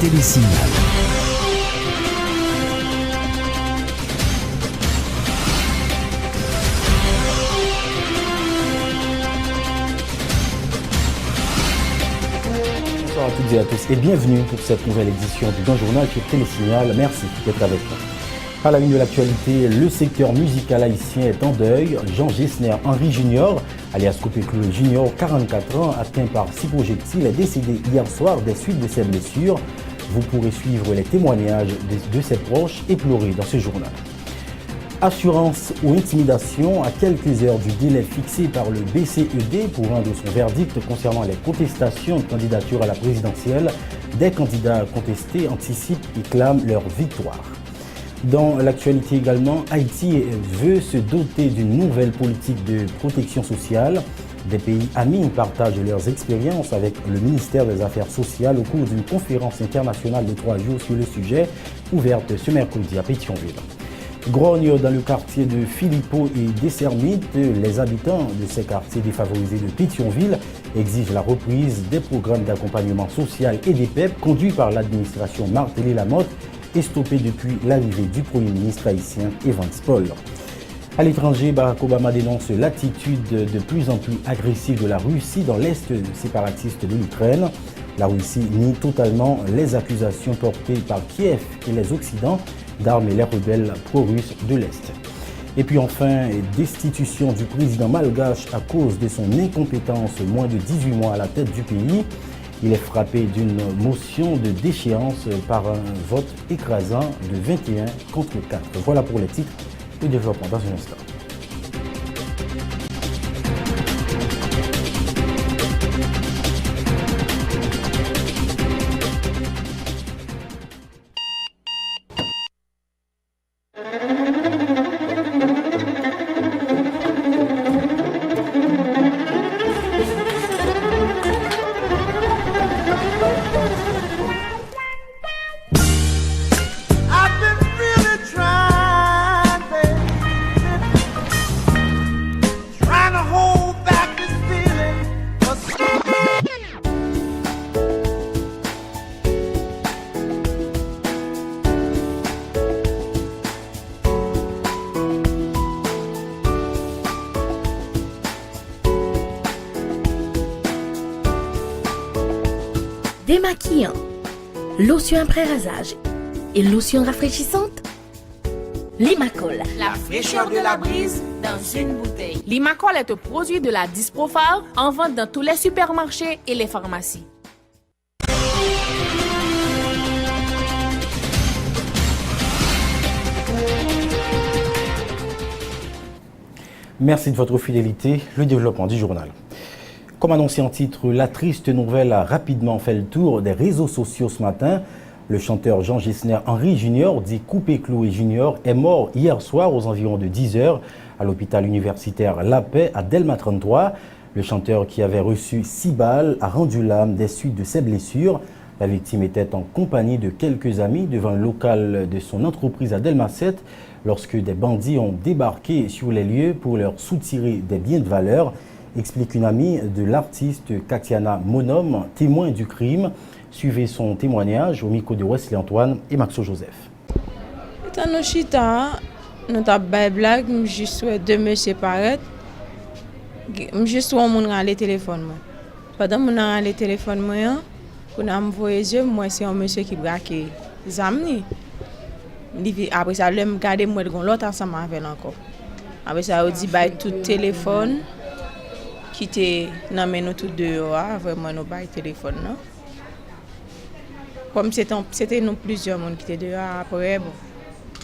Télésignal. Bonsoir à toutes et à tous et bienvenue pour cette nouvelle édition du Grand Journal sur Télésignal. Merci d'être avec nous. À la une de l'actualité, le secteur musical haïtien est en deuil. Jean Gessner Henry Junior, alias Coupé Clou Junior, 44 ans, atteint par 6 projectiles, est décédé hier soir des suites de ses blessures. Vous pourrez suivre les témoignages de ses proches éplorés dans ce journal. Assurance ou intimidation à quelques heures du délai fixé par le BCED pour rendre son verdict concernant les contestations de candidature à la présidentielle. Des candidats contestés anticipent et clament leur victoire. Dans l'actualité également, Haïti veut se doter d'une nouvelle politique de protection sociale. Des pays amis partagent leurs expériences avec le ministère des Affaires sociales au cours d'une conférence internationale de 3 jours sur le sujet, ouverte ce mercredi à Pétionville. Grogne dans le quartier de Philippot et Dessermites, les habitants de ces quartiers défavorisés de Pétionville exigent la reprise des programmes d'accompagnement social et des PEP conduits par l'administration Martelly-Lamotte et stoppés depuis l'arrivée du Premier ministre haïtien Evans Paul. À l'étranger, Barack Obama dénonce l'attitude de plus en plus agressive de la Russie dans l'est séparatiste de l'Ukraine. La Russie nie totalement les accusations portées par Kiev et les Occidents d'armer les rebelles pro-russes de l'Est. Et puis enfin, destitution du président malgache à cause de son incompétence moins de 18 mois à la tête du pays. Il est frappé d'une motion de déchéance par un vote écrasant de 21 contre 4. Voilà pour les titres. Le développement dans un instant. Démaquillant, lotion après rasage et lotion rafraîchissante. Limacol, la fraîcheur de la brise dans une bouteille. Limacol est un produit de la Disprofar en vente dans tous les supermarchés et les pharmacies. Merci de votre fidélité. Le développement du journal. Comme annoncé en titre, la triste nouvelle a rapidement fait le tour des réseaux sociaux ce matin. Le chanteur Jean Gessner Henry Junior, dit Coupé Clou Junior, est mort hier soir aux environs de 10 heures à l'hôpital universitaire La Paix à Delma 33. Le chanteur, qui avait reçu 6 balles, a rendu l'âme des suites de ses blessures. La victime était en compagnie de quelques amis devant le local de son entreprise à Delma 7 lorsque des bandits ont débarqué sur les lieux pour leur soutirer des biens de valeur. Explique une amie de l'artiste Katiana Monom, témoin du crime. Suivez son témoignage au micro de Wesley Antoine et Maxo Joseph. Dans nos chita, nous avons fait blague, nous juste deux messieurs paraître. Nous juste un monde dans le téléphone. Pendant que nous avons le téléphone, nous avons voyagé, moi c'est un monsieur qui braque les amis. Après ça, je me garde moi de l'autre ensemble avec encore. Après ça, on dit bah tout téléphone. Qui était dans nous tous dehors, vraiment nous bail téléphone non. Comme c'était nous plusieurs monde qui étaient dehors après bon.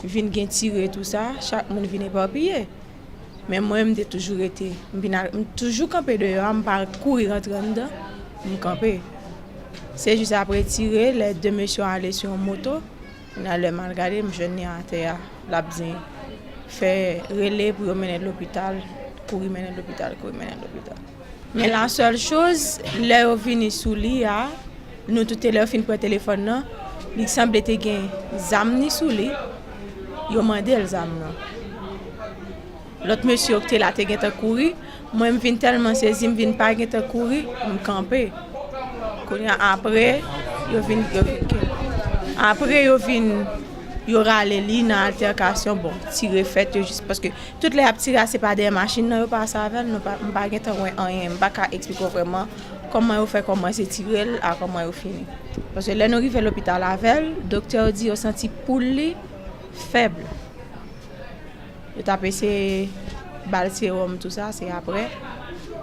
Vinn gen tirer tout ça, chaque monde vient éparpiller. Mais moi j'ai toujours été, toujours campé dehors, me pas courir rentrer dedans, me camper. C'est juste après tirer, les deux messieurs allaient sur une moto, on a le mal regardé, me jeune à terre, la besoin fait relais pour mener à l'hôpital. Courir mener à l'hôpital. Mais la seule chose, là où vient sous lit, nous tout à l'heure fin pour téléphone là, il semble être gain zamni sous lit. Ils ont demandé les âmes. L'autre monsieur qui était là, il a couru. Moi, je viens tellement saisi, je ne viens pas courir, je me camper. Après, je viens. Après, il y aura les lignes d'altercation, bon, tirer fait juste parce que toutes les petits c'est pas des machines, non, pas ça avec, nous pas rien, pas expliquer vraiment comment on fait, comment c'est tiré, à comment on finit. Parce que là nous arrivons à l'hôpital avec, le docteur dit au senti poule faible. Il a passé balle sérum tout ça, c'est après.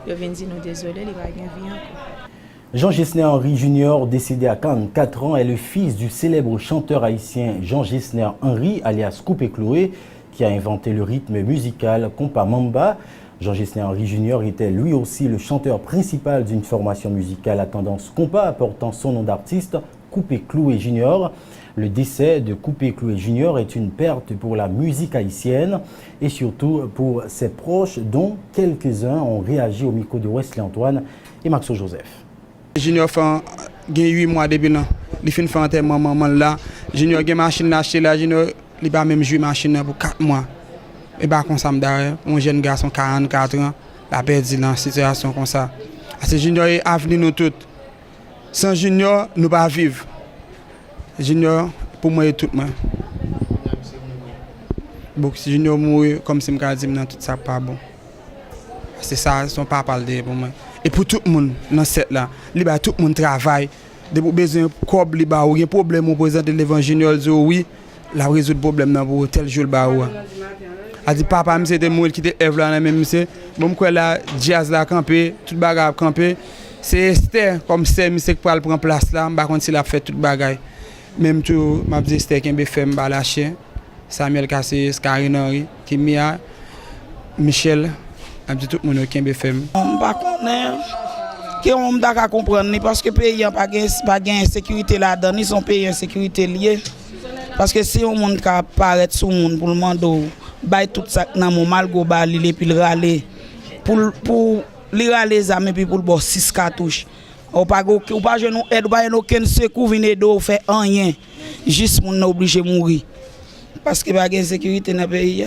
Il vient dire nous désolé, il va bien vie encore. Jean Gessner Henry Junior, décédé à 44 ans, est le fils du célèbre chanteur haïtien Jean Gessner Henry, alias Coupé Chloé, qui a inventé le rythme musical compa mamba. Jean Gessner Henry Junior était lui aussi le chanteur principal d'une formation musicale à tendance compa portant son nom d'artiste, Coupé Chloé Junior. Le décès de Coupé Chloé Junior est une perte pour la musique haïtienne et surtout pour ses proches, dont quelques-uns ont réagi au micro de Wesley Antoine et Maxo Joseph. Junior fait 8 mois depuis là. Il fait un enterrement maman là. Junior a une machine acheté là. Junior il pas même jouer machine pour 4 mois. Et pas comme ça d'ailleurs. Un jeune garçon 44 ans, il a perdu dans une situation comme ça. Parce que Junior est avenir nous tous. Sans Junior, nous pas vivre. Junior pour moi est tout moi. Bon, si Junior mourir comme si me dit dans tout ça pas bon. C'est ça son papa parler pour moi. Et pour tout le monde dans cette là, tout le monde travaille. De besoin cob li ba ou un problème on présente l'évangile oui, la résoudre problème dans pour tel jour ba ou. A dit papa me c'était moi qui était là même monsieur. Bon quoi là jazz là camper, tout bagarre camper. C'est Esther comme c'est monsieur qui prend place là, par contre il a fait tout bagaille. Même tout m'a dit Esther qui fait me lâcher. Samuel Cassé, Karine Henry, Kimia, Michel a dit tout le monde qui fait. On pas connaître que on doit comprendre parce que pays pas gain sécurité là-dedans, ni son pays en sécurité lié. Parce que si on monde qui paraître sur monde pour le monde bail tout ça dans mon mal go ba li puis le râler pour li râler ça mais puis pour bon 6 cartouches. Ou pas jeune aide pas aucun secours venir do faire rien. Juste mon obligé mourir. Parce que pas gain sécurité dans pays.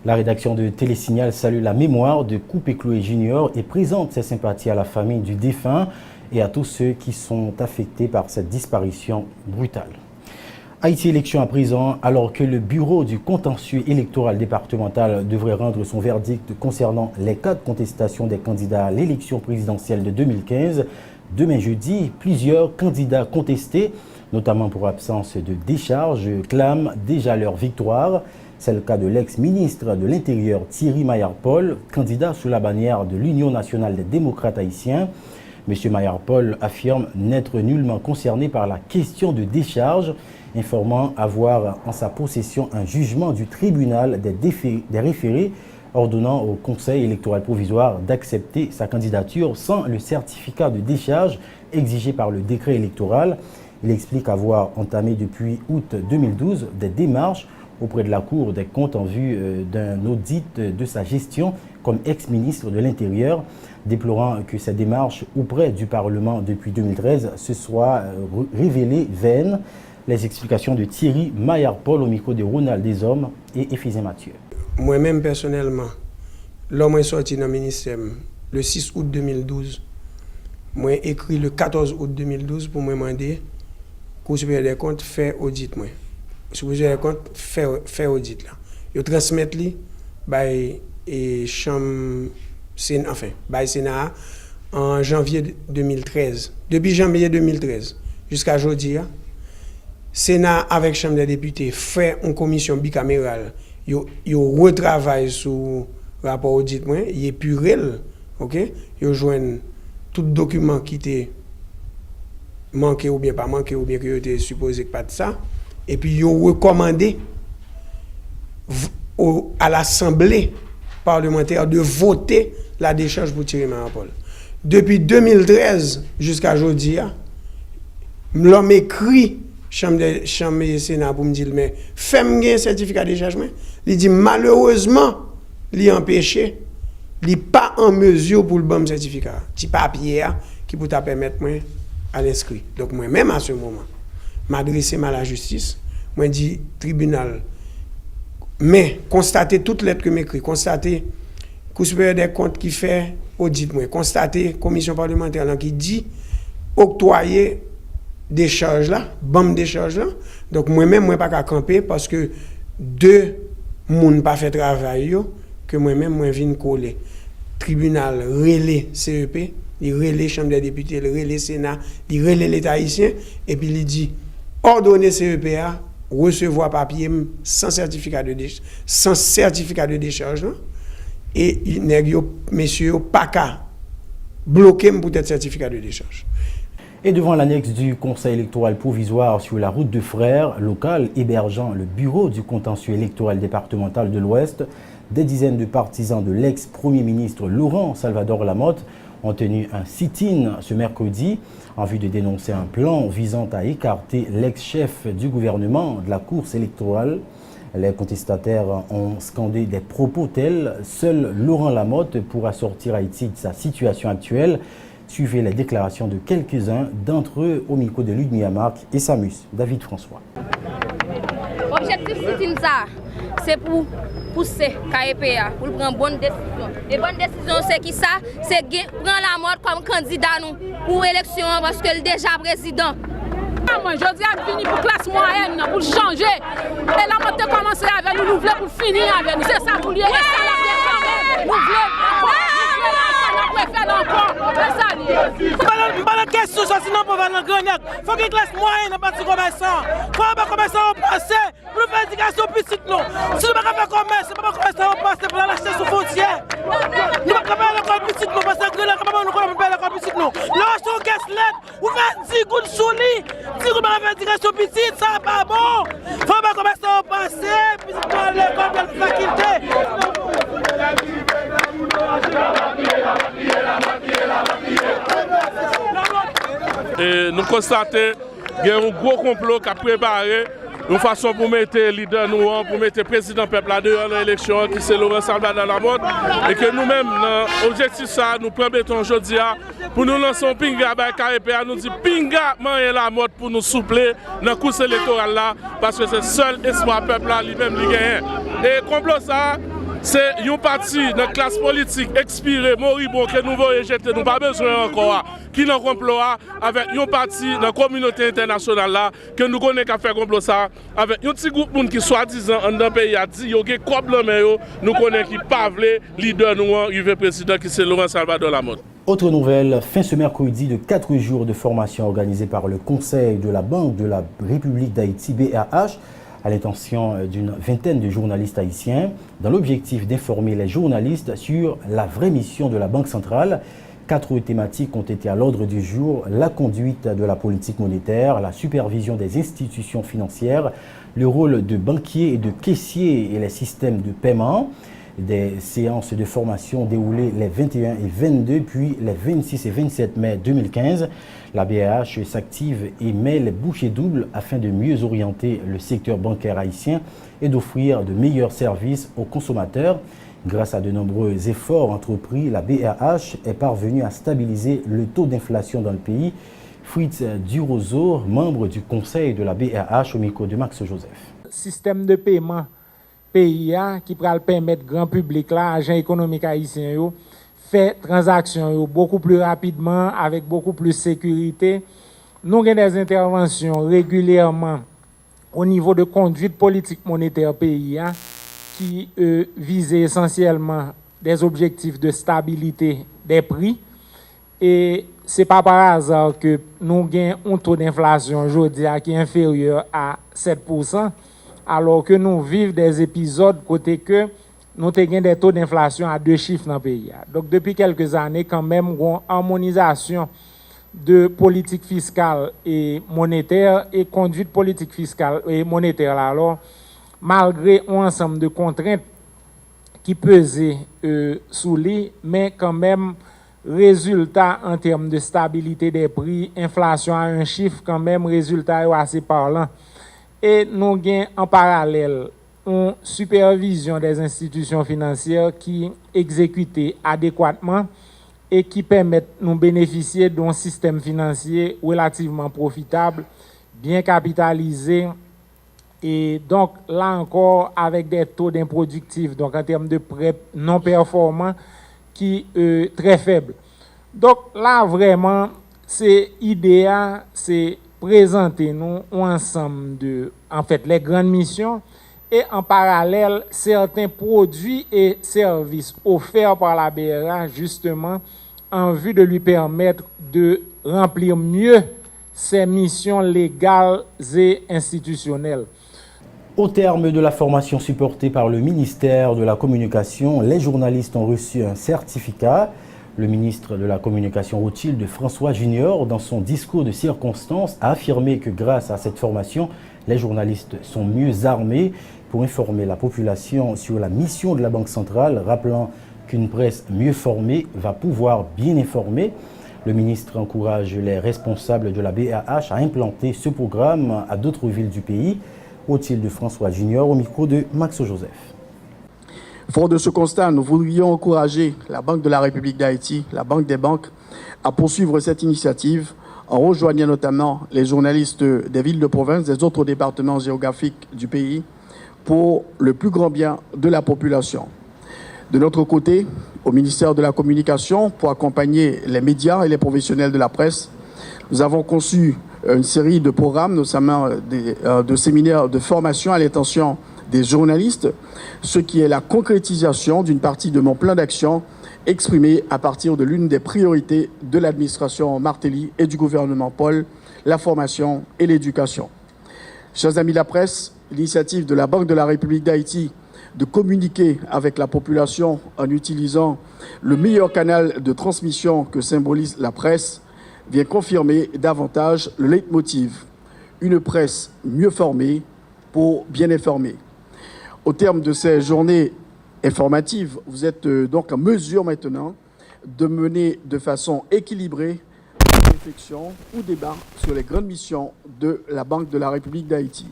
La rédaction de Télésignal salue la mémoire de Coupé Chloé Junior et présente ses sympathies à la famille du défunt et à tous ceux qui sont affectés par cette disparition brutale. Haïti élection à présent, alors que le bureau du contentieux électoral départemental devrait rendre son verdict concernant les cas de contestation des candidats à l'élection présidentielle de 2015. Demain jeudi, plusieurs candidats contestés, notamment pour absence de décharge, clament déjà leur victoire. C'est le cas de l'ex-ministre de l'Intérieur Thierry Maillard-Paul, candidat sous la bannière de l'Union nationale des démocrates haïtiens. M. Maillard-Paul affirme n'être nullement concerné par la question de décharge, informant avoir en sa possession un jugement du tribunal des référés ordonnant au Conseil électoral provisoire d'accepter sa candidature sans le certificat de décharge exigé par le décret électoral. Il explique avoir entamé depuis août 2012 des démarches auprès de la Cour des comptes en vue d'un audit de sa gestion comme ex-ministre de l'Intérieur, déplorant que ces démarches auprès du Parlement depuis 2013 se soient révélées vaines. Les explications de Thierry Maillard-Paul au micro de Ronald Deshommes et Ephésien Mathieu. Moi-même personnellement, l'homme est sorti dans le ministère le 6 août 2012. Moi écrit le 14 août 2012 pour me demander Cour supérieure des comptes fait audit moi. Supérieur des comptes fait audit là. Yo transmettre li by chambre Sénat en janvier 2013. Depuis janvier 2013 jusqu'à aujourd'hui, Sénat avec chambre des députés fait une commission bicamérale. Yo retravaille sur rapport audit moi, il est purel, OK? Yo joignent tout document qui était manqué ou bien pas manqué ou bien que était supposé que pas de ça et puis yo recommandé à l'Assemblée parlementaire de voter la décharge pour Thierry Maillard-Paul. Depuis 2013 jusqu'à aujourd'hui, l'homme écrit chambre Sénat pour me dire mais fais-moi un certificat de décharge. Il dit malheureusement il empêché, il pas en mesure pour le bon certificat. Petit papier qui peut te permettre moi à l'inscrit. Donc moi même à ce moment m'adresser à la justice, moi dit tribunal mais constater toute lettre que m'écrit, constater Cour supérieure des comptes qui fait audit moi, constater commission parlementaire qui dit octroyer décharge là, bombe décharge là. Donc moi-même moi pas qu'à camper parce que deux moun pas fait travail yo que moi-même moi viens coller. Tribunal relais CEP, il relais Chambre des députés, il relais Sénat, il relais l'État haïtien et puis il dit ordonner CEPA recevoir papier sans certificat de décharge là, et messieurs pas qu'à bloquer pour être certificat de décharge. Et devant l'annexe du Conseil électoral provisoire sur la route de Frères, local hébergeant le bureau du contentieux électoral départemental de l'Ouest, des dizaines de partisans de l'ex-premier ministre Laurent Salvador Lamotte ont tenu un sit-in ce mercredi en vue de dénoncer un plan visant à écarter l'ex-chef du gouvernement de la course électorale. Les contestataires ont scandé des propos tels « Seul Laurent Lamotte pourra sortir Haïti de sa situation actuelle ». Suivez les déclarations de quelques-uns d'entre eux au micro de Ludmilla Marc et Samus David François. L'objectif c'est pour pousser KEPA pour prendre bonne décision. Et bonne décision c'est qui ça? C'est prendre Lamotte comme candidat nous pour l'élection parce que le déjà président. Moi, je dis à finir pour classe moyenne, pour changer. Et la montée commence avec nous, nous voulons pour finir avec nous. C'est ça pour lui. Et ça, la bien quand même. Nous voulons encore. C'est ça, lié. Pas de question, sinon pour faire le grenier. Il faut que la classe moyenne n'est pas de commerçant. Il faut que les commerçants passent pour faire l'éducation petite. Si nous ne pouvons pas faire commerce, nous ne pouvons pas commerçants passer pour l'acheter sous frontière. Nous ne pouvons pas faire l'école petite, parce que nous ne pouvons pas faire l'école petite. Lorsqu'on casse l'aide, vous faites 10 gouttes sous lit. Si vous avez fait direction petite, ça pas bon. Faut pas commencer à passer, puis dans l'école de la faculté. Et nous constatons qu'il y a un gros complot qui a préparé une façon pour mettre leader nous, pour mettre président peuple là dehors dans l'élection, qui c'est Laurent Salvador Lamotte, et que nous-mêmes, l'objectif ça, nous promettons aujourd'hui pour nous lancer un pinga avec KEPA, nous dit pinga manger Lamotte pour nous soupler dans la course électorale là, parce que c'est le seul espoir peuple là lui-même qui gagne. Et complot ça, c'est une partie de la classe politique expirée, moribond, que nous voyons jeter, nous pas besoin encore, qui dans complot avec une partie de la communauté internationale là, que nous connaissons qu'à faire complot ça, avec un petit groupe de monde qui soi-disant dans le pays a dit, yo, nous connaissons qui pas leader nous, le président qui c'est Laurent Salvador Lamotte. Autre nouvelle, fin ce mercredi de 4 jours de formation organisée par le Conseil de la Banque de la République d'Haïti, BAH, à l'intention d'une vingtaine de journalistes haïtiens, dans l'objectif d'informer les journalistes sur la vraie mission de la Banque centrale. 4 thématiques ont été à l'ordre du jour: la conduite de la politique monétaire, la supervision des institutions financières, le rôle de banquier et de caissier et les systèmes de paiement. Des séances de formation déroulées les 21 et 22, puis les 26 et 27 mai 2015. La BAH s'active et met les bouchées doubles afin de mieux orienter le secteur bancaire haïtien et d'offrir de meilleurs services aux consommateurs. Grâce à de nombreux efforts entrepris, la BAH est parvenue à stabiliser le taux d'inflation dans le pays. Fritz Durozo, membre du conseil de la BAH, au micro de Max Joseph. Système de paiement PIA qui pourra permettre grand public là, agent économique haïtien yo, fait transaction beaucoup plus rapidement avec beaucoup plus de sécurité. Nous avons des interventions régulièrement au niveau de conduite politique monétaire PIA qui visent essentiellement des objectifs de stabilité des prix. Et ce n'est pas par hasard que nous avons un taux d'inflation aujourd'hui qui est inférieur à 7%. Alors que nous vivons des épisodes côté que nous avons des taux d'inflation à 2 chiffres dans le pays. Donc depuis quelques années, quand même, une harmonisation de politique fiscale et monétaire et conduite politique fiscale et monétaire. Alors, malgré un ensemble de contraintes qui pesaient sous lui, mais quand même, résultat en termes de stabilité des prix, inflation à 1 chiffre, quand même, résultat assez parlant. Et nous avons en parallèle une supervision des institutions financières qui exécutée adéquatement et qui permettent de nous bénéficier d'un système financier relativement profitable, bien capitalisé, et donc là encore avec des taux d'improductifs, donc en termes de prêts non performants qui très faibles. Donc là vraiment, c'est idéal, c'est présenter nous un ensemble de, en fait, les grandes missions et en parallèle, certains produits et services offerts par la BRH justement en vue de lui permettre de remplir mieux ses missions légales et institutionnelles. Au terme de la formation supportée par le ministère de la Communication, les journalistes ont reçu un certificat. Le ministre de la Communication Rothschild François Junior, dans son discours de circonstance, a affirmé que grâce à cette formation, les journalistes sont mieux armés pour informer la population sur la mission de la Banque centrale, rappelant qu'une presse mieux formée va pouvoir bien informer. Le ministre encourage les responsables de la BAH à implanter ce programme à d'autres villes du pays. Rothschild François Junior au micro de Maxo Joseph. Fort de ce constat, nous voudrions encourager la Banque de la République d'Haïti, la Banque des banques, à poursuivre cette initiative en rejoignant notamment les journalistes des villes de province, des autres départements géographiques du pays, pour le plus grand bien de la population. De notre côté, au ministère de la Communication, pour accompagner les médias et les professionnels de la presse, nous avons conçu une série de programmes, notamment de séminaires de formation à l'intention des journalistes, ce qui est la concrétisation d'une partie de mon plan d'action exprimé à partir de l'une des priorités de l'administration Martelly et du gouvernement Paul, la formation et l'éducation. Chers amis de la presse, l'initiative de la Banque de la République d'Haïti de communiquer avec la population en utilisant le meilleur canal de transmission que symbolise la presse vient confirmer davantage le leitmotiv, une presse mieux formée pour bien informer. Au terme de ces journées informatives, vous êtes donc en mesure maintenant de mener de façon équilibrée une réflexion ou débat sur les grandes missions de la Banque de la République d'Haïti.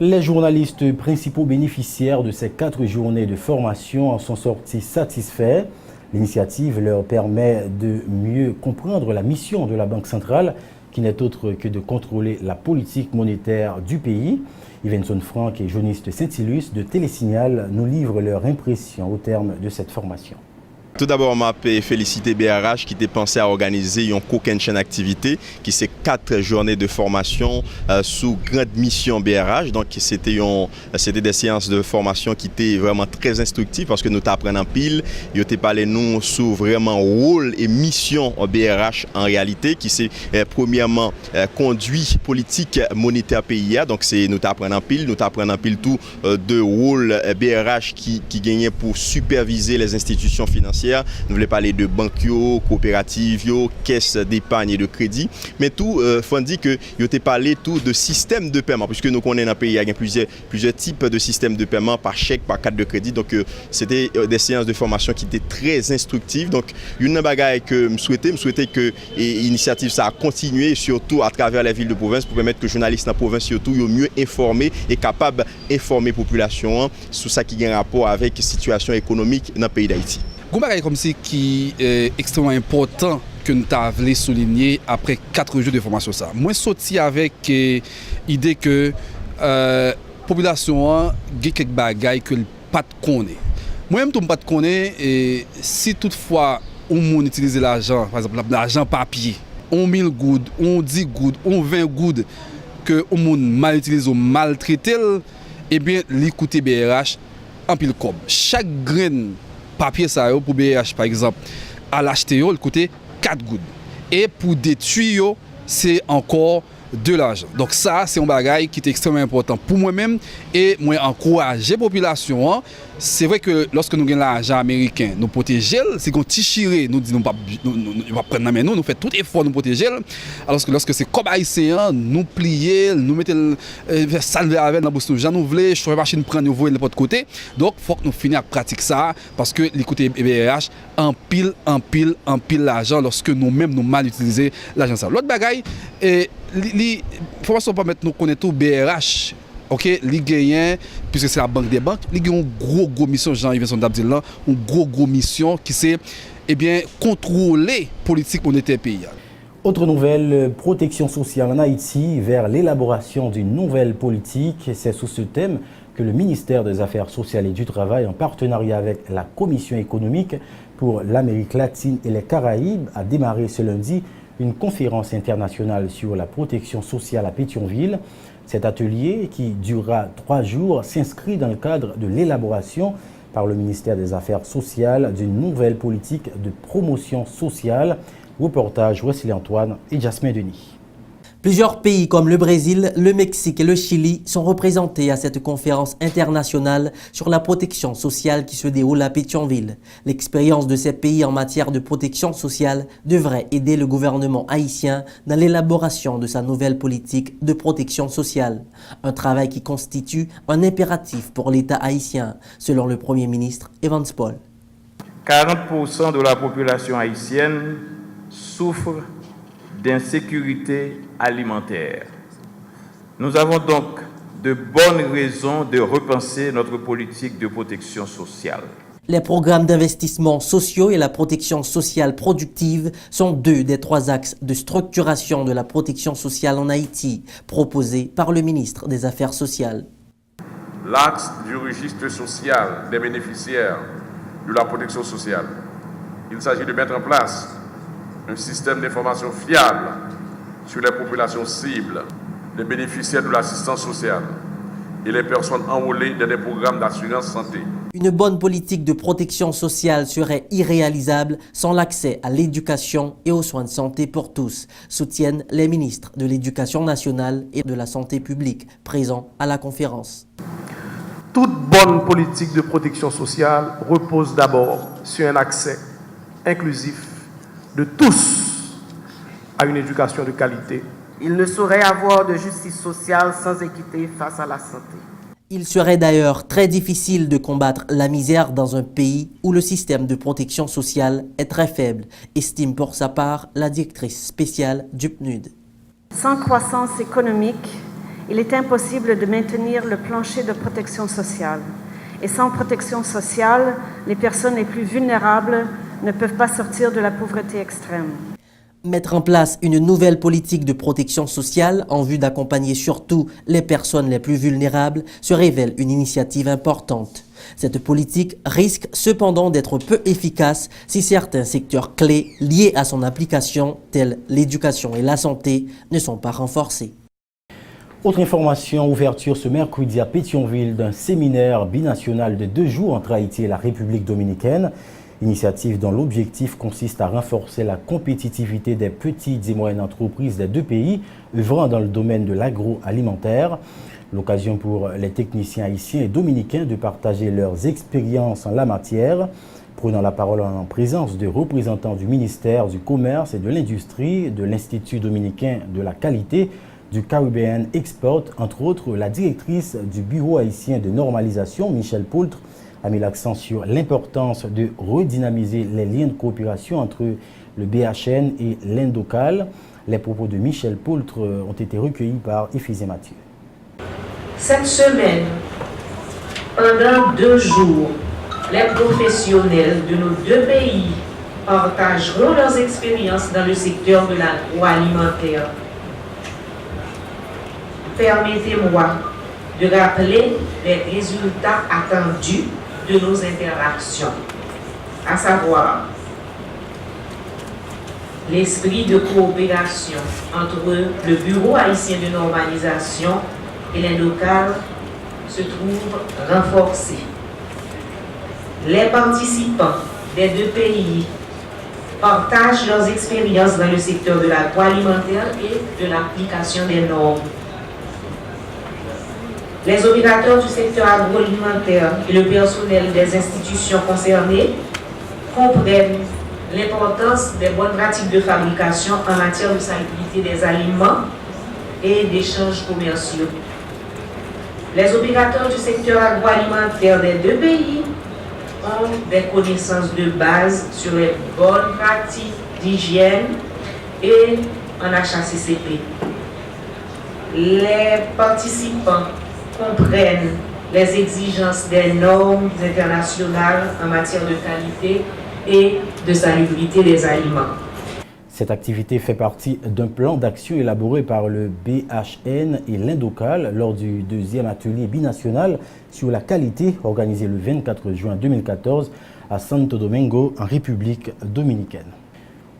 Les journalistes principaux bénéficiaires de ces 4 journées de formation en sont sortis satisfaits. L'initiative leur permet de mieux comprendre la mission de la Banque centrale, qui n'est autre que de contrôler la politique monétaire du pays. Ivenson Franck et Joniste Saint-Ilus de Télésignal nous livrent leur impression au terme de cette formation. Tout d'abord, je vais féliciter BRH qui a pensé à organiser une coquine chaîne activité qui c'est 4 journées de formation sous grande mission BRH. Donc c'était des séances de formation qui étaient vraiment très instructives parce que nous apprenons en pile. Ils ont parlé nous sur vraiment rôle et mission BRH en réalité qui c'est premièrement conduit politique monétaire PIA. Donc c'est nous apprenons en pile tout de rôle BRH qui gagnait pour superviser les institutions financières. Nous voulons parler de banques, coopératives, caisses d'épargne et de crédit. Mais tout, il faut dire que vous avez parlé tout de système de paiement, puisque nous connaissons dans le pays, il y a plusieurs types de systèmes de paiement par chèque, par carte de crédit. Donc, c'était des séances de formation qui étaient très instructives. Donc, une bagaille que je souhaitais que l'initiative ça a continué, surtout à travers les villes de province, pour permettre que les journalistes dans la province, surtout, soient mieux informés et capables d'informer la population sur ce qui a un rapport avec la situation économique dans le pays d'Haïti. Goumbaray comme c'est qui est extrêmement important que nous avons souligné après 4 jours de formation. Moi, sorti avec l'idée que la population a quelques bagailles que le pas connaît. Moi-même, je ne pas connais et si toutefois on utilise l'argent, par exemple l'argent papier, on 1000 goudes, on 10 goudes, on 20 goudes, que on mal utilise ou mal traité, eh bien, l'écouter BRH en pile comme. Chaque grain papier ça pour BRH par exemple à l'acheter il coûtait 4 gouttes et pour détruire c'est encore de l'argent. Donc ça c'est un bagage qui est extrêmement important pour moi-même et moi encourager la population. C'est vrai que lorsque nous gagnons l'argent américain, nous protéger, c'est qu'on tichiré, nous disons pas prendre la main nous fait tout effort nous protéger. Alors que lorsque c'est comme haïtien, nous plier, nous mettre salver avec dans bouche nous voulons chauffer machine prendre nous voyer de l'autre côté. Donc faut que nous finissions à pratiquer ça parce que l'écoute BRH en pile l'argent lorsque nous-mêmes nous mal utiliser l'argent ça. L'autre bagaille et faut pas mettre nous connaître tout BRH. OK, li gagnent puisque c'est la banque des banques, li gagnent une gros mission Jean-Yves Sondabdil là, une gros mission qui c'est contrôler politique monétaire pays. Autre nouvelle, protection sociale en Haïti vers l'élaboration d'une nouvelle politique. C'est sous ce thème que le ministère des Affaires sociales et du Travail, en partenariat avec la Commission économique pour l'Amérique latine et les Caraïbes, a démarré ce lundi une conférence internationale sur la protection sociale à Pétionville. Cet atelier, qui durera 3 jours, s'inscrit dans le cadre de l'élaboration par le ministère des Affaires sociales d'une nouvelle politique de promotion sociale. Reportage Wesley Antoine et Jasmin Denis. Plusieurs pays comme le Brésil, le Mexique et le Chili sont représentés à cette conférence internationale sur la protection sociale qui se déroule à Pétionville. L'expérience de ces pays en matière de protection sociale devrait aider le gouvernement haïtien dans l'élaboration de sa nouvelle politique de protection sociale. Un travail qui constitue un impératif pour l'État haïtien, selon le Premier ministre Evans Paul. 40% de la population haïtienne souffre d'insécurité alimentaire. Nous avons donc de bonnes raisons de repenser notre politique de protection sociale. Les programmes d'investissement sociaux et la protection sociale productive sont 2 des 3 axes de structuration de la protection sociale en Haïti, proposés par le ministre des Affaires sociales. L'axe du registre social des bénéficiaires de la protection sociale. Il s'agit de mettre en place un système d'information fiable sur les populations cibles, les bénéficiaires de l'assistance sociale et les personnes enrôlées dans des programmes d'assurance santé. Une bonne politique de protection sociale serait irréalisable sans l'accès à l'éducation et aux soins de santé pour tous, soutiennent les ministres de l'Éducation nationale et de la santé publique présents à la conférence. Toute bonne politique de protection sociale repose d'abord sur un accès inclusif de tous à une éducation de qualité. Il ne saurait avoir de justice sociale sans équité face à la santé. Il serait d'ailleurs très difficile de combattre la misère dans un pays où le système de protection sociale est très faible, estime pour sa part la directrice spéciale du PNUD. Sans croissance économique, il est impossible de maintenir le plancher de protection sociale. Et sans protection sociale, les personnes les plus vulnérables ne peuvent pas sortir de la pauvreté extrême. Mettre en place une nouvelle politique de protection sociale en vue d'accompagner surtout les personnes les plus vulnérables se révèle une initiative importante. Cette politique risque cependant d'être peu efficace si certains secteurs clés liés à son application, tels l'éducation et la santé, ne sont pas renforcés. Autre information, ouverture ce mercredi à Pétionville d'un séminaire binational de 2 jours entre Haïti et la République dominicaine. Initiative dont l'objectif consiste à renforcer la compétitivité des petites et moyennes entreprises des 2 pays œuvrant dans le domaine de l'agroalimentaire. L'occasion pour les techniciens haïtiens et dominicains de partager leurs expériences en la matière. Prenant la parole en présence de représentants du ministère du Commerce et de l'Industrie, de l'Institut dominicain de la qualité, du Caribbean Export, entre autres, la directrice du Bureau haïtien de normalisation, Michel Poultre, a mis l'accent sur l'importance de redynamiser les liens de coopération entre le BHN et l'Indocal. Les propos de Michel Poultre ont été recueillis par Éphésie Mathieu. Cette semaine, pendant 2 jours, les professionnels de nos 2 pays partageront leurs expériences dans le secteur de l'agroalimentaire. Permettez-moi de rappeler les résultats attendus de nos interactions, à savoir l'esprit de coopération entre le Bureau haïtien de normalisation et l'Indocal se trouve renforcé. Les participants des 2 pays partagent leurs expériences dans le secteur de l'agroalimentaire et de l'application des normes. Les opérateurs du secteur agroalimentaire et le personnel des institutions concernées comprennent l'importance des bonnes pratiques de fabrication en matière de salubrité des aliments et d'échanges commerciaux. Les opérateurs du secteur agroalimentaire des 2 pays ont des connaissances de base sur les bonnes pratiques d'hygiène et en HACCP. Les participants comprennent les exigences des normes internationales en matière de qualité et de salubrité des aliments. Cette activité fait partie d'un plan d'action élaboré par le BHN et l'Indocal lors du 2e atelier binational sur la qualité organisé le 24 juin 2014 à Santo Domingo en République dominicaine.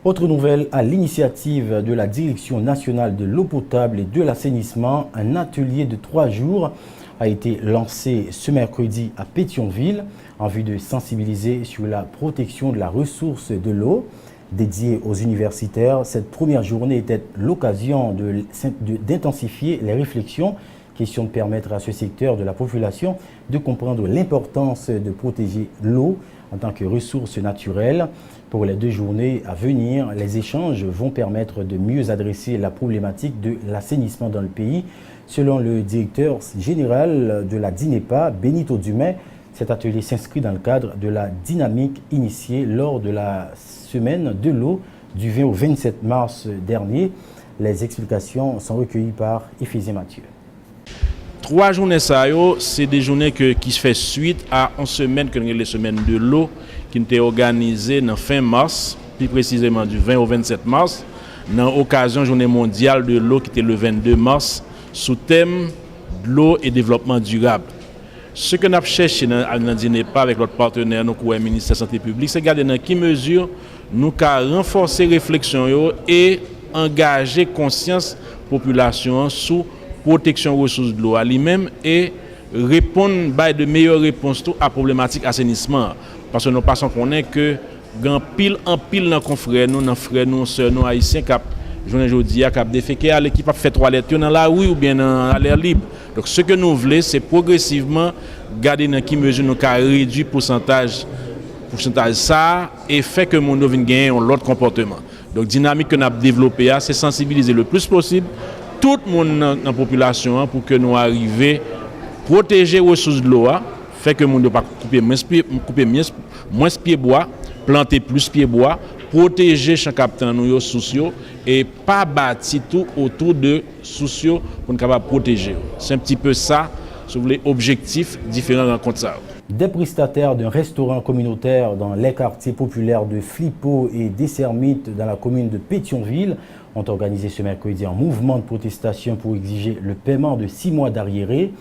Autre nouvelle, à l'initiative de la Direction nationale de l'eau potable et de l'assainissement, un atelier de 3 jours a été lancé ce mercredi à Pétionville en vue de sensibiliser sur la protection de la ressource de l'eau. Dédiée aux universitaires, cette première journée était l'occasion d'intensifier les réflexions, question de permettre à ce secteur de la population de comprendre l'importance de protéger l'eau en tant que ressource naturelle. Pour les 2 journées à venir, les échanges vont permettre de mieux adresser la problématique de l'assainissement dans le pays. Selon le directeur général de la DINEPA, Benito Dumais, cet atelier s'inscrit dans le cadre de la dynamique initiée lors de la semaine de l'eau du 20 au 27 mars dernier. Les explications sont recueillies par Éphésie Mathieu. 3 journées, c'est des journées qui se fait suite à une semaine que nous avons les semaines de l'eau qui ont été organisées dans fin mars, plus précisément du 20 au 27 mars, dans l'occasion journée mondiale de l'eau qui était le 22 mars, sous thème de l'eau et développement durable. Ce que nous avons cherché dans DINEPA avec notre partenaire, le ministère de la Santé publique, c'est de regarder dans quelle mesure nous avons renforcé la réflexion et engager conscience de la population sur la protection des ressources de l'eau à lui-même et répondre à de meilleures réponses à la problématique assainissement. Parce que nous passons qu'on est que en pile dans nos confrères, nos frères, nos sœurs, nos haïtiens qui journée aujourd'hui qui a déféqué à l'équipe a fait toilette dans la rue ou bien dans l'air libre. Donc ce que nous voulons, c'est progressivement garder dans qui mesure nous avons réduit le pourcentage ça et fait que mon vienne gagner un autre comportement. Donc dynamique que nous avons développée, c'est sensibiliser le plus possible tout le monde dans la population pour que nous arrivions à protéger les ressources de l'eau, fait que nous ne pas couper moins pieds bois, planter plus pieds bois, protéger chaque capitaine nos sociaux et pas bâtir tout autour de sociaux pour nous capable protéger. C'est un petit peu ça, si vous voulez, objectif différent rencontre ça. Des prestataires d'un restaurant communautaire dans les quartiers populaires de Flippo et d'Essermite dans la commune de Pétionville ont organisé ce mercredi un mouvement de protestation pour exiger le paiement de 6 mois d'arriérés.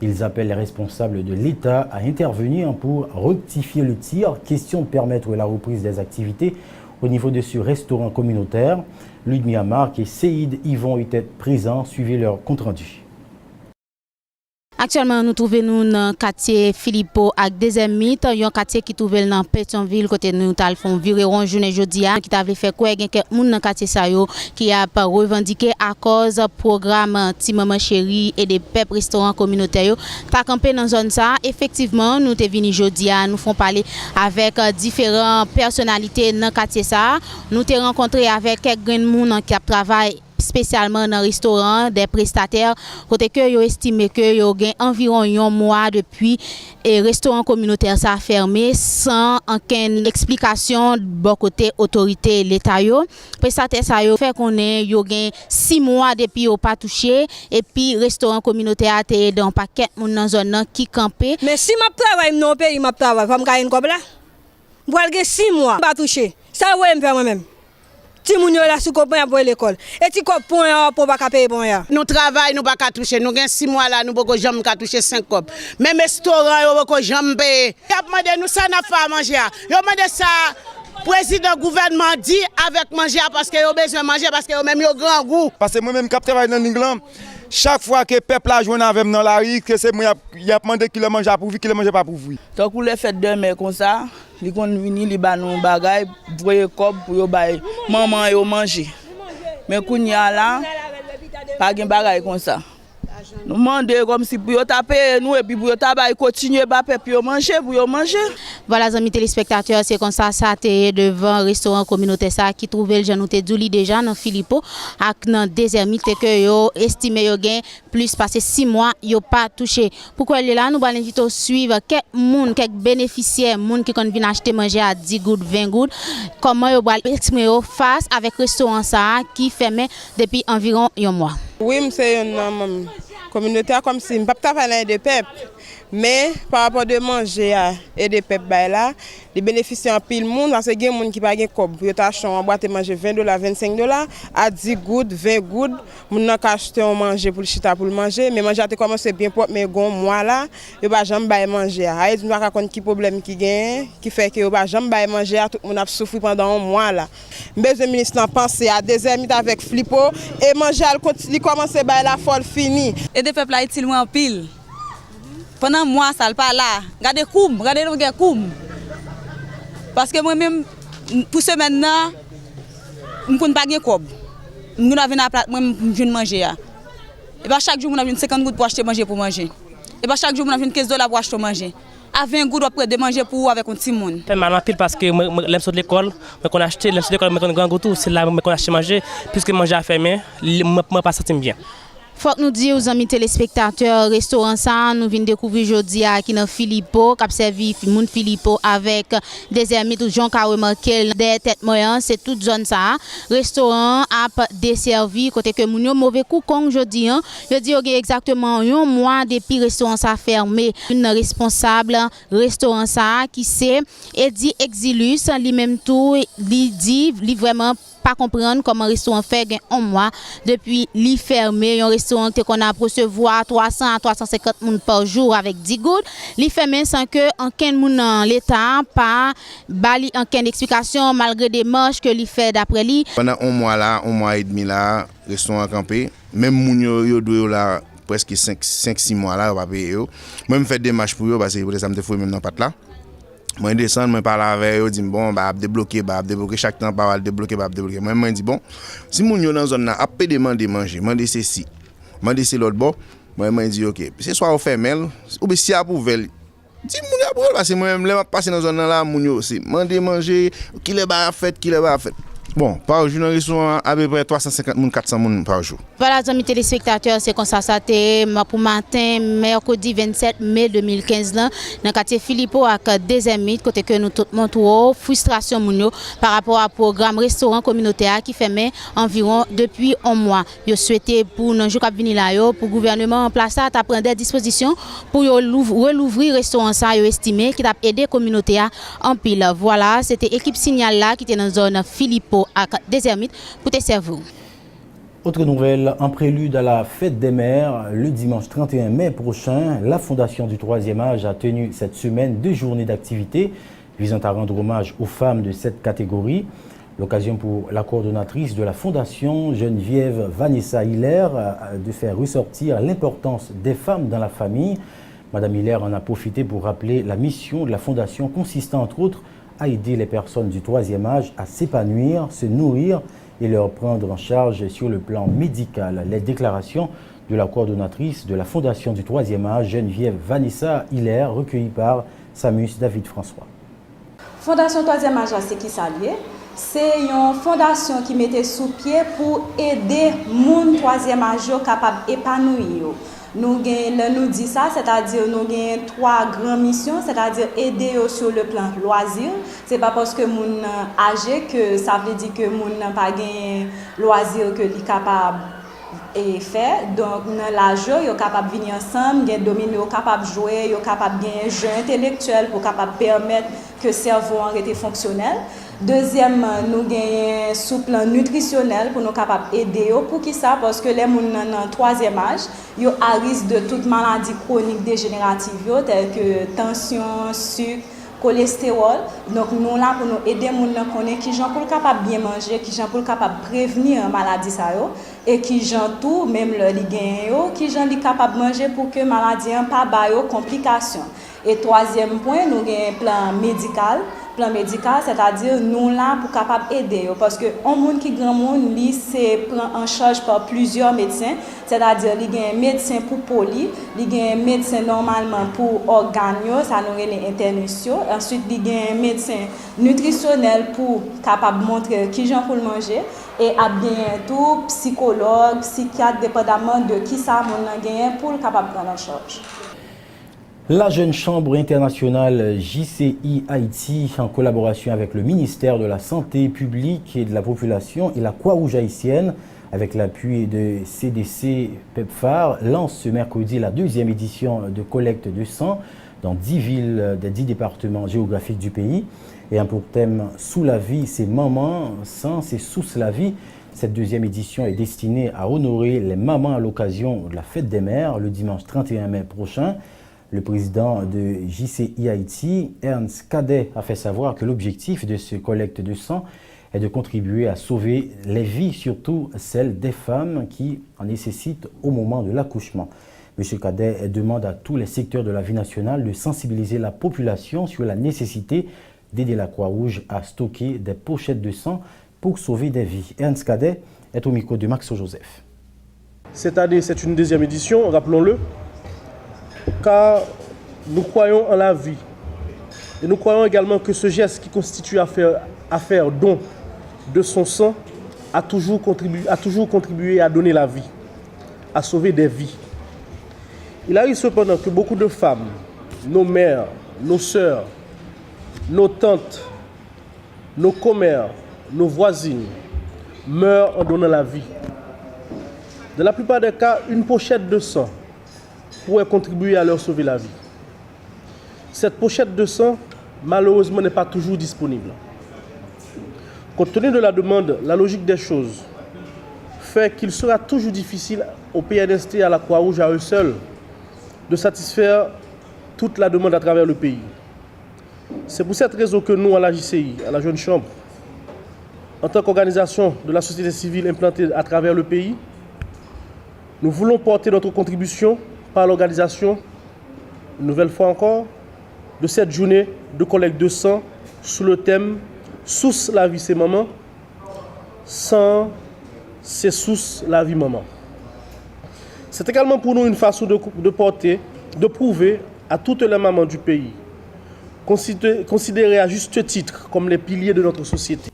Ils appellent les responsables de l'État à intervenir pour rectifier le tir, question de permettre la reprise des activités au niveau de ce restaurant communautaire. Ludmilla Marc et Seïd Yvon étaient présents, suivez leur compte-rendu. Actuellement, nous trouvons dans le quartier Filippo avec des amis, un quartier qui trouve dans Pétionville, côté nous font virer en journée jeudi, qui avait fait quoi, il y a quelques gens dans le quartier qui a revendiqué à cause du programme Ti Maman Chérie et des PEP restaurants communautaires. Pas campé dans zone ça, effectivement, nous sommes venus jeudi, nous font parler avec différentes personnalités dans le quartier ça. Nous sommes rencontrés avec quelques gens qui travaillent spécialement dans le restaurant, des prestataires, côté que yo estimé que yo gain environ un mois depuis et restaurant communautaire ça a fermé sans aucune explication de bon côté autorité l'État yo. Prestataire ça yo fait qu'on est yo gain 6 mois depuis yo pas touché et puis restaurant communautaire a été dans paquet moun dans zone qui campé. Mais si m'a travail dans pays m'a travail, faut me gagner comme là. Moi j'ai 6 mois pas touché. Ça ouais me faire moi-même. Si moun yo la sou copain pour l'école et ti cop pour pas payer bon ya. Nous travail nous pas toucher, nous gain 6 mois là nous pas jamais toucher 5 cop. Même restaurant yo pas jamais payer. Y a demandé nous ça n'a pas manger. Yo demandé ça président gouvernement dit avec manger parce que yo besoin manger parce que yo même yo grand goût. Parce que moi même cap travail dans l'England, chaque fois que peuple a joindre avec dans la rue que c'est moi y a demandé qui le mange pour qui le mange pas pour vous. Donc pour les fêtes demain comme ça, li kon vini li ba nou bagay voyer kob pour yo bay maman yo manger. Mais kounya là pas gen bagay comme ça. Nous demandons comme si pour yo taper nous et puis pour yo taper continuer ba peuple yo manger pour yo manger. Voilà amis téléspectateurs, c'est comme ça t'es devant restaurant communautaire ça qui trouvait le Jean te Douli déjà dans Filippo ak dans Desermite que yo estimé yo gain plus passé 6 mois yo pas touché. Pourquoi elle est là nous va l'inviter à suivre quelques bénéficiaires moun qui kon vinn acheter manger à 10 gouttes 20 gouttes comment yo va exprimer face avec restaurant ça qui fermé depuis environ un mois. Oui, c'est une communauté comme si je ne peux pas parler de PEP. Mais par rapport de manger et de pep là, les bénéficiaires en pile monde parce que il y a des gens qui pas gain cob, ils achètent en boîte et manger $20, $25 à 10 gouttes, 20 gouttes, moun nan ka acheter on manger pour le chita pour le manger, mais manger a commencé bien propre mais gon moi là, yo pas jamais bailler manger. Haït nous pas connait qui problème qui gagne qui fait que yo pas jamais bailler manger, tout moun a souffrir pendant un mois là. Besoin ministre penser à des amis avec flippo et manger al continue commencer bailler la folle fini. Et des peuples haïti loin en pile. Pendant un mois, ça ne pas là. Regardez koum, regardez nous koum. Parce que moi-même, pour ce maintenant, je ne peux pas gagner kob. Je ne viens pas moi manger. Et bien chaque jour, je viens 50 gouttes pour acheter manger pour manger. Et bien chaque jour, je viens $15 pour acheter manger. À 20 gouttes après de manger pour avec un petit monde. Je suis pile parce que je suis de l'école, je suis acheté, je suis de l'école, je suis grand goût, c'est là que je acheté manger, puisque manger à fermer, je ne me pas sentir bien. Faut que nous disions aux amis téléspectateurs, restaurant ça, nous venons découvrir aujourd'hui qui dans Filippo, qui a servi moun Filippo avec des amis, tout gens qui ont remarqué des têtes moyennes, c'est toute zone ça. Restaurant a desservi, côté que moun yo mauvais coup comme aujourd'hui, je dis exactement un mois depuis restaurant ça fermé. Une responsable restaurant ça qui c'est Eddie Exilus, lui-même tout, lui dit, lui vraiment pas comprendre comment restaurant fait un mois depuis li fermé, un restaurant qu'on a recevoir 300 à 350 moun par jour avec 10 gouttes, li fermé sans que aucun moun dans l'état pas bali aucune explication malgré des marches que li fait d'après lui. Pendant un mois et demi là, restaurant campé, même moun yo doit là presque 5-6 mois là pas payer yo. Moi me fait des marches pour yo parce que ça me fait même dans pas là. Moi descend, moi parle avec eux, dit bon, débloquer chaque temps pas débloquer. Moi dit bon, si moun yo dans zone là a pas demander manger, demander ceci, demander c'est l'autre bon, moi dit OK, c'est soit on fait mail ou bien si a pouvel. Dis moun ya pour parce que moi même là passer dans zone là moun yo aussi, demander manger, qui les ba fait. Bon, par jour, nous sommes à peu près 350 moun, 400 moun par jour. Voilà, amis téléspectateurs, c'est comme ça pour matin, mercredi 27 mai 2015, dans le quartier Filippo, avec des amis, côté que nous tout montrons, frustration mounio par rapport au programme restaurant communautaire qui fermait environ depuis un mois. Je souhaitais pour nos jours qui venir là, pour le gouvernement en place, à prendre des dispositions pour relouvrir le restaurant, ça, estimé, qui a aidé la communauté en pile. Voilà, c'était l'équipe Signal là qui était dans la zone Filippo à des ermites pour te servir. Autre nouvelle, en prélude à la fête des mères, le dimanche 31 mai prochain, la Fondation du Troisième Âge a tenu cette semaine 2 journées d'activité visant à rendre hommage aux femmes de cette catégorie. L'occasion pour la coordonnatrice de la Fondation, Geneviève Vanessa Hiller, de faire ressortir l'importance des femmes dans la famille. Madame Hiller en a profité pour rappeler la mission de la Fondation consistant entre autres à aider les personnes du troisième âge à s'épanouir, se nourrir et leur prendre en charge sur le plan médical. Les déclarations de la coordonnatrice de la Fondation du Troisième Âge, Geneviève Vanessa Hiller, recueillies par Samus David François. Fondation Troisième Âge, c'est qui ça lié? C'est une fondation qui mettait sous pied pour aider les troisième âge capable d'épanouir. Nous disons ça, c'est-à-dire nous avons 3 grandes missions, c'est-à-dire aider sur le plan loisir. Ce n'est pas parce que nous sommes âgés que ça veut dire que nous n'avons pas de loisir que nous sommes capables de faire. Donc, dans l'âge, nous sommes capables de venir ensemble, nous sommes capables de jouer, nous sommes capables de un jeu intellectuel pour permettre que le cerveau soit fonctionnel. Deuxième, nous avons sous plan nutritionnel pour nous capables d'aider. Pour qui ça? Parce que les gens dans le troisième âge, ils ont à risque de toutes maladies chroniques dégénératives, telles que tension, sucre, cholestérol. Donc nous là pour nous aider les gens à connaître qui sont capables de bien manger, qui sont capables de prévenir la maladie et qui sont tout, même le ligain, qui sont capables de manger pour que la maladie n'ait pas de complications. Et troisième point, nous avons un plan médical. Plan médical, c'est-à-dire nous là pour capable aider parce que un monde qui grand monde lui c'est prend en charge par plusieurs médecins, c'est-à-dire il y a un médecin pour poli, il y a un médecin normalement pour organes, ça nous les internation, ensuite il y a un médecin nutritionnel pour capable montrer qui j'en pour manger et à bientôt psychologue, psychiatre dépendamment de qui ça mon gagne pour capable prendre en charge. La Jeune Chambre internationale JCI Haïti, en collaboration avec le ministère de la Santé publique et de la Population et la Croix-Rouge haïtienne, avec l'appui de CDC PEPFAR, lance ce mercredi la 2e édition de collecte de sang dans 10 villes des 10 départements géographiques du pays. Et pour thème « Sous la vie, c'est maman, sang, c'est sous la vie ». Cette 2e édition est destinée à honorer les mamans à l'occasion de la fête des mères le dimanche 31 mai prochain. Le président de JCI Haïti, Ernst Cadet, a fait savoir que l'objectif de ce collecte de sang est de contribuer à sauver les vies, surtout celles des femmes qui en nécessitent au moment de l'accouchement. M. Cadet demande à tous les secteurs de la vie nationale de sensibiliser la population sur la nécessité d'aider la Croix-Rouge à stocker des pochettes de sang pour sauver des vies. Ernst Cadet est au micro de Maxo Joseph. Cette année, c'est une 2e édition, rappelons-le, car nous croyons en la vie. Et nous croyons également que ce geste qui constitue à faire don de son sang a toujours contribué à donner la vie, à sauver des vies. Il arrive cependant que beaucoup de femmes, nos mères, nos sœurs, nos tantes, nos commères, nos voisines meurent en donnant la vie. Dans la plupart des cas, une pochette de sang pourrait contribuer à leur sauver la vie. Cette pochette de sang, malheureusement, n'est pas toujours disponible. Compte tenu de la demande, la logique des choses fait qu'il sera toujours difficile au PNST et à la Croix-Rouge à eux seuls de satisfaire toute la demande à travers le pays. C'est pour cette raison que nous, à la JCI, à la Jeune Chambre, en tant qu'organisation de la société civile implantée à travers le pays, nous voulons porter notre contribution par l'organisation, une nouvelle fois encore, de cette journée de collecte de sang sous le thème « Sous la vie, c'est maman, sang, c'est sous la vie, maman ». C'est également pour nous une façon de prouver à toutes les mamans du pays, considérées à juste titre comme les piliers de notre société.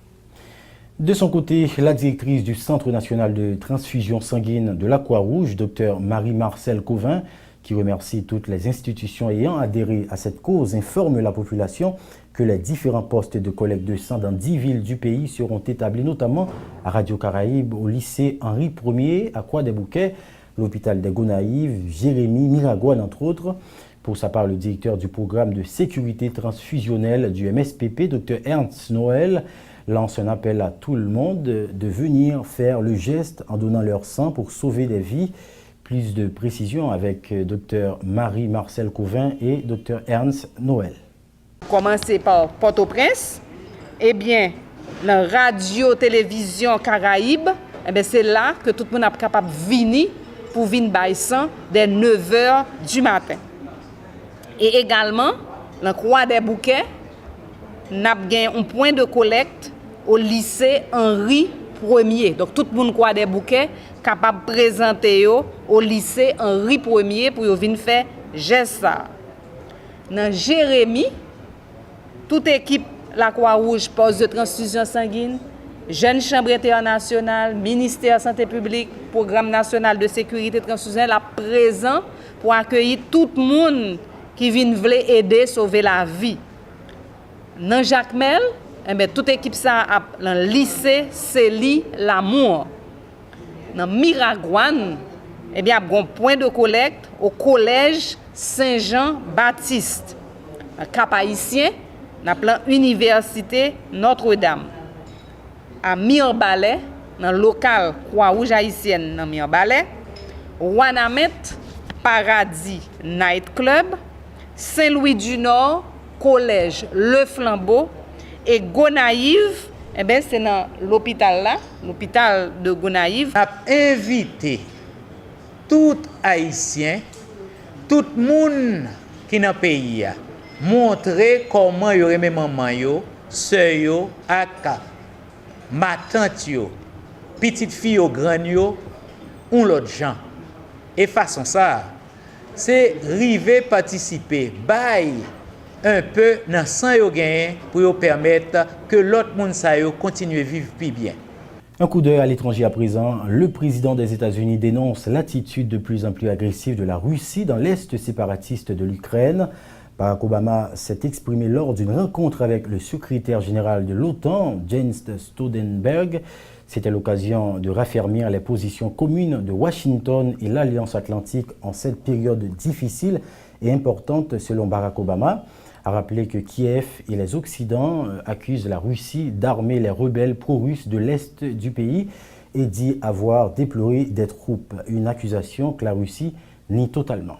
De son côté, la directrice du Centre national de transfusion sanguine de la Croix-Rouge, Dr Marie-Marcel Cauvin, qui remercie toutes les institutions ayant adhéré à cette cause, informe la population que les différents postes de collecte de sang dans 10 villes du pays seront établis, notamment à Radio Caraïbe, au lycée Henri Ier, à Croix-des-Bouquets, l'hôpital des Gonaïves, Jérémy, Miragoâne, entre autres. Pour sa part, le directeur du programme de sécurité transfusionnelle du MSPP, Dr Ernst Noël, lance un appel à tout le monde de venir faire le geste en donnant leur sang pour sauver des vies. Plus de précisions avec Dr Marie-Marcel Cauvin et Dr Ernst Noël. Commencer par Port-au-Prince, eh bien, la radio-télévision Caraïbe, eh bien, c'est là que tout le monde est capable de venir pour venir bailler sang dès 9h du matin. Et également, la Croix-des-Bouquets, nous avons un point de collecte au lycée Henri Ier. Donc, tout le monde Croix-des-Bouquets capable de présenter au lycée Henri Ier pour venir faire geste. Dans Jérémy, toute équipe la Croix-Rouge, poste de transfusion sanguine, Jeune Chambre internationale, ministère de la Santé publique, Programme national de sécurité transfusionnelle, là présent pour accueillir tout le monde qui vient aider à sauver la vie. Dans Jacmel, toute équipe ça dans le lycée Célie Lamour. Dans Miragoâne, il y a un point de collecte au collège Saint-Jean-Baptiste. Dans Cap-Haïtien, dans l'université Notre-Dame. À Mirbalais, dans le local Croix-Rouge haïtienne dans Mirbalais, Wanamet Paradis Night Club, Saint-Louis-du-Nord, collège Le Flambeau et Gonaïve, c'est dans l'hôpital là, l'hôpital de Gonaïve. A invité tout haïtien, tout le monde qui est dans le pays, montrer comment il y aurait mes mamans, sœurs yo, ak ma tante yo, petite fille yo, grand yo, ou l'autre gens. Et façon ça, c'est river participer, bail un peu dans sang yo gagné pour permettre que l'autre monde ça yo continue à vivre plus bien. Un coup d'œil à l'étranger à présent. Le président des États-Unis dénonce l'attitude de plus en plus agressive de la Russie dans l'est séparatiste de l'Ukraine. Barack Obama s'est exprimé lors d'une rencontre avec le secrétaire général de l'OTAN, Jens Stoltenberg. C'était l'occasion de raffermir les positions communes de Washington et l'Alliance Atlantique en cette période difficile et importante selon Barack Obama. A rappelé que Kiev et les Occidents accusent la Russie d'armer les rebelles pro-russes de l'Est du pays et dit avoir déploré des troupes. Une accusation que la Russie nie totalement.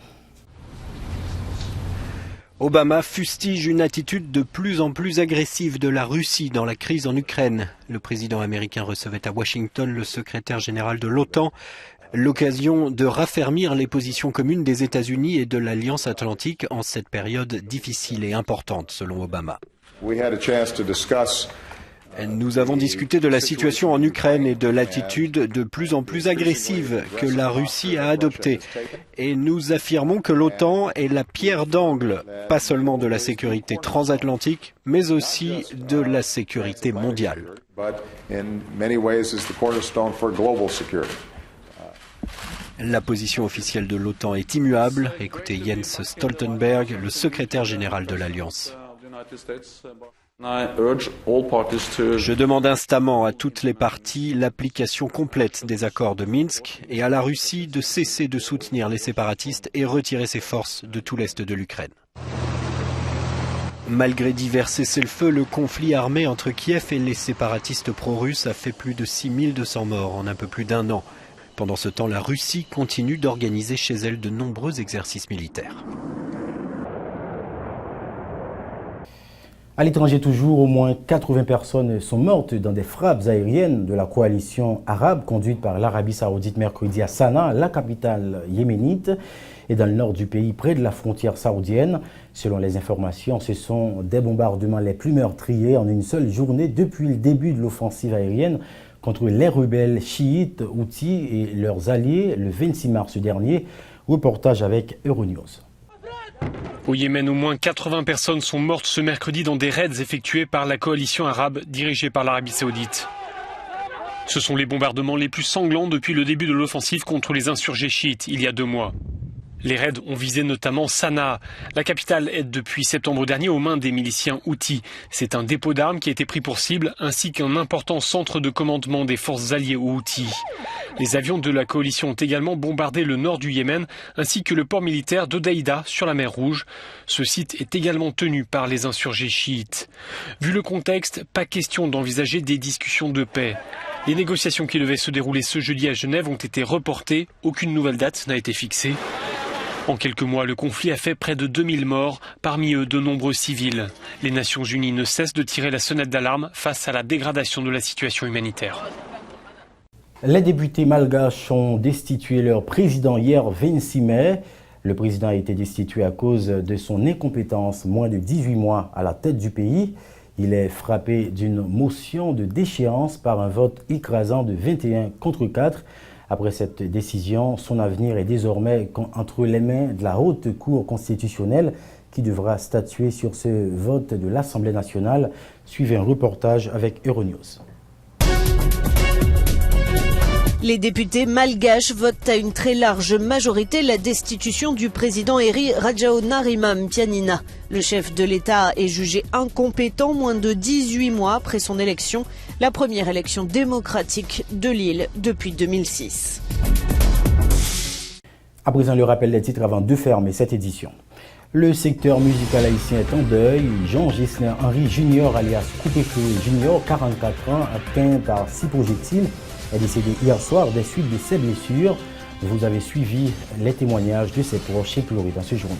Obama fustige une attitude de plus en plus agressive de la Russie dans la crise en Ukraine. Le président américain recevait à Washington le secrétaire général de l'OTAN, l'occasion de raffermir les positions communes des États-Unis et de l'Alliance Atlantique en cette période difficile et importante, selon Obama. Nous avons discuté de la situation en Ukraine et de l'attitude de plus en plus agressive que la Russie a adoptée. Et nous affirmons que l'OTAN est la pierre d'angle, pas seulement de la sécurité transatlantique, mais aussi de la sécurité mondiale. La position officielle de l'OTAN est immuable. Écoutez Jens Stoltenberg, le secrétaire général de l'Alliance. Je demande instamment à toutes les parties l'application complète des accords de Minsk et à la Russie de cesser de soutenir les séparatistes et retirer ses forces de tout l'est de l'Ukraine. Malgré divers cessez-le-feu, le conflit armé entre Kiev et les séparatistes pro-russes a fait plus de 6200 morts en un peu plus d'un an. Pendant ce temps, la Russie continue d'organiser chez elle de nombreux exercices militaires. À l'étranger toujours, au moins 80 personnes sont mortes dans des frappes aériennes de la coalition arabe conduite par l'Arabie Saoudite mercredi à Sanaa, la capitale yéménite, et dans le nord du pays, près de la frontière saoudienne. Selon les informations, ce sont des bombardements les plus meurtriers en une seule journée depuis le début de l'offensive aérienne contre les rebelles chiites Houthis et leurs alliés le 26 mars dernier. Reportage avec Euronews. Au Yémen, au moins 80 personnes sont mortes ce mercredi dans des raids effectués par la coalition arabe dirigée par l'Arabie Saoudite. Ce sont les bombardements les plus sanglants depuis le début de l'offensive contre les insurgés chiites il y a 2 mois. Les raids ont visé notamment Sanaa. La capitale est depuis septembre dernier aux mains des miliciens Houthis. C'est un dépôt d'armes qui a été pris pour cible, ainsi qu'un important centre de commandement des forces alliées aux Houthis. Les avions de la coalition ont également bombardé le nord du Yémen, ainsi que le port militaire d'Hodeïda sur la mer Rouge. Ce site est également tenu par les insurgés chiites. Vu le contexte, pas question d'envisager des discussions de paix. Les négociations qui devaient se dérouler ce jeudi à Genève ont été reportées. Aucune nouvelle date n'a été fixée. En quelques mois, le conflit a fait près de 2000 morts, parmi eux de nombreux civils. Les Nations Unies ne cessent de tirer la sonnette d'alarme face à la dégradation de la situation humanitaire. Les députés malgaches ont destitué leur président hier 26 mai. Le président a été destitué à cause de son incompétence, moins de 18 mois à la tête du pays. Il est frappé d'une motion de déchéance par un vote écrasant de 21 contre 4. Après cette décision, son avenir est désormais entre les mains de la Haute Cour constitutionnelle qui devra statuer sur ce vote de l'Assemblée nationale. Suivez un reportage avec Euronews. Les députés malgaches votent à une très large majorité la destitution du président Heri Rajaonarimampianina. Le chef de l'État est jugé incompétent moins de 18 mois après son élection, la première élection démocratique de l'île depuis 2006. À présent, le rappel des titres avant de fermer cette édition. Le secteur musical haïtien est en deuil. Jean Gisner Henry Junior, alias Coupé-Feu Junior, 44 ans, atteint par 6 projectiles, est décédé hier soir des suites de ses blessures. Vous avez suivi les témoignages de ses proches éplorés dans ce journal.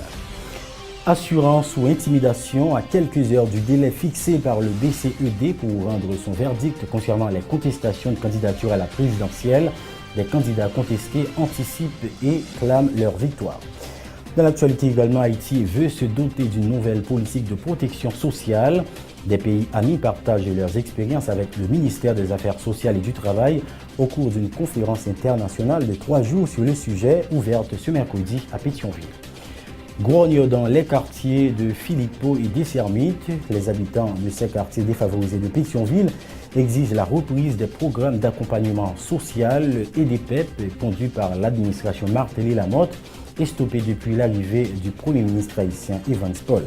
Assurance ou intimidation à quelques heures du délai fixé par le BCED pour rendre son verdict concernant les contestations de candidature à la présidentielle. Les candidats contestés anticipent et clament leur victoire. Dans l'actualité également, Haïti veut se doter d'une nouvelle politique de protection sociale. Des pays amis partagent leurs expériences avec le ministère des Affaires sociales et du Travail au cours d'une conférence internationale de 3 jours sur le sujet, ouverte ce mercredi à Pétionville. Grogne dans les quartiers de Philippot et des Sermites. Les habitants de ces quartiers défavorisés de Pétionville exigent la reprise des programmes d'accompagnement social et des PEP conduits par l'administration Martelly-Lamotte. est stoppée depuis l'arrivée du Premier ministre haïtien Evans Paul.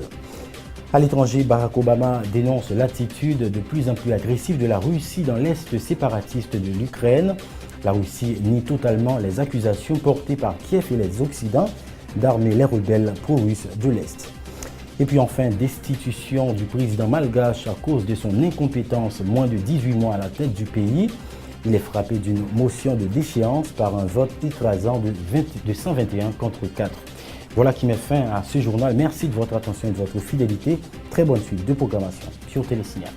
À l'étranger, Barack Obama dénonce l'attitude de plus en plus agressive de la Russie dans l'est séparatiste de l'Ukraine. La Russie nie totalement les accusations portées par Kiev et les Occidents d'armer les rebelles pro-russes de l'Est. Et puis enfin, destitution du président malgache à cause de son incompétence moins de 18 mois à la tête du pays. Il est frappé d'une motion de déchéance par un vote écrasant de 121 contre 4. Voilà qui met fin à ce journal. Merci de votre attention et de votre fidélité. Très bonne suite de programmation sur Télésignal.